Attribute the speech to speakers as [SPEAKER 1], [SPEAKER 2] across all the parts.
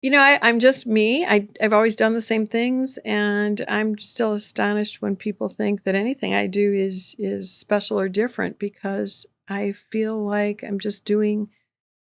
[SPEAKER 1] I'm just me. I've always done the same things, and I'm still astonished when people think that anything I do is special or different because I feel like I'm just doing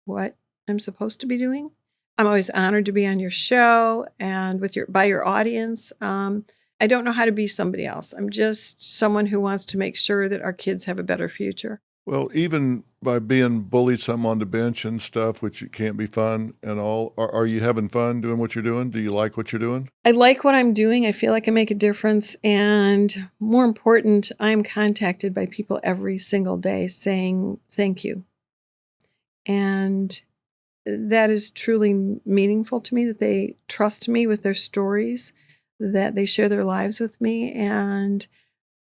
[SPEAKER 1] what I'm supposed to be doing. I'm always honored to be on your show and by your audience. I don't know how to be somebody else. I'm just someone who wants to make sure that our kids have a better future.
[SPEAKER 2] Well, even by being bullied some on the bench and stuff, which it can't be fun and all, are you having fun doing what you're doing? Do you like what you're doing?
[SPEAKER 1] I like what I'm doing. I feel like I make a difference. And more important, I'm contacted by people every single day saying thank you. And that is truly meaningful to me that they trust me with their stories, that they share their lives with me, and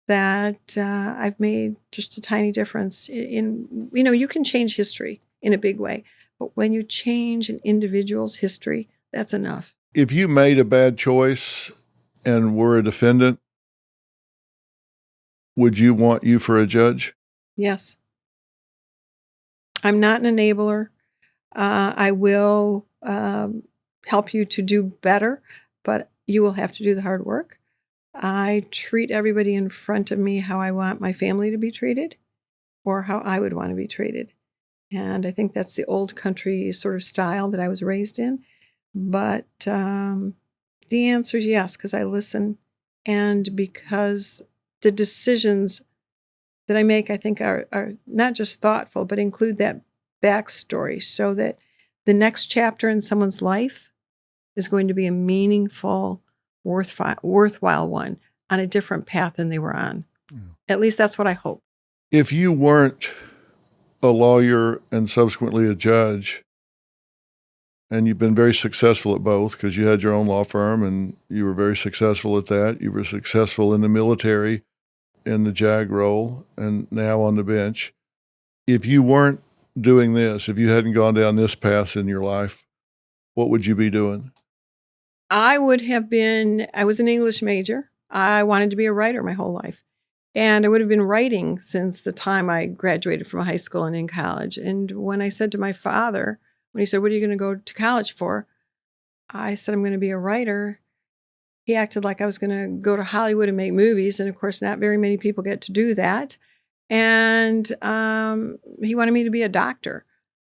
[SPEAKER 1] that I've made just a tiny difference you can change history in a big way, but when you change an individual's history, that's enough.
[SPEAKER 2] If you made a bad choice and were a defendant, would you want you for a judge?
[SPEAKER 1] Yes. I'm not an enabler. I will help you to do better, but you will have to do the hard work. I treat everybody in front of me how I want my family to be treated or how I would want to be treated. And I think that's the old country sort of style that I was raised in. But the answer is yes, because I listen and because the decisions that I make, I think, are not just thoughtful, but include that backstory so that the next chapter in someone's life is going to be a meaningful, worthwhile one on a different path than they were on.
[SPEAKER 2] Yeah.
[SPEAKER 1] At least that's what I hope.
[SPEAKER 2] If you weren't a lawyer and subsequently a judge, and you've been very successful at both because you had your own law firm and you were very successful at that. You were successful in the military, in the JAG role, and now on the bench. If you weren't doing this, if you hadn't gone down this path in your life, what would you be doing?
[SPEAKER 1] I was an English major. I wanted to be a writer my whole life. And I would have been writing since the time I graduated from high school and in college. And when I said to my father, when he said, "What are you going to go to college for?" I said, "I'm going to be a writer." He acted like I was going to go to Hollywood and make movies. And of course, not very many people get to do that. And he wanted me to be a doctor.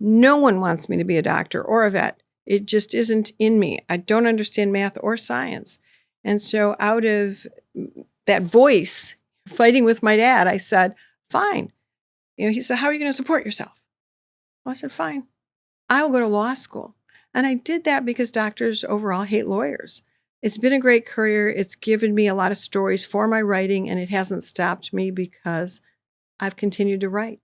[SPEAKER 1] No one wants me to be a doctor or a vet. It just isn't in me. I don't understand math or science. And so out of that voice fighting with my dad, I said, fine. He said, "How are you going to support yourself?" Well, I said, fine. I will go to law school. And I did that because doctors overall hate lawyers. It's been a great career. It's given me a lot of stories for my writing, and it hasn't stopped me because I've continued to write.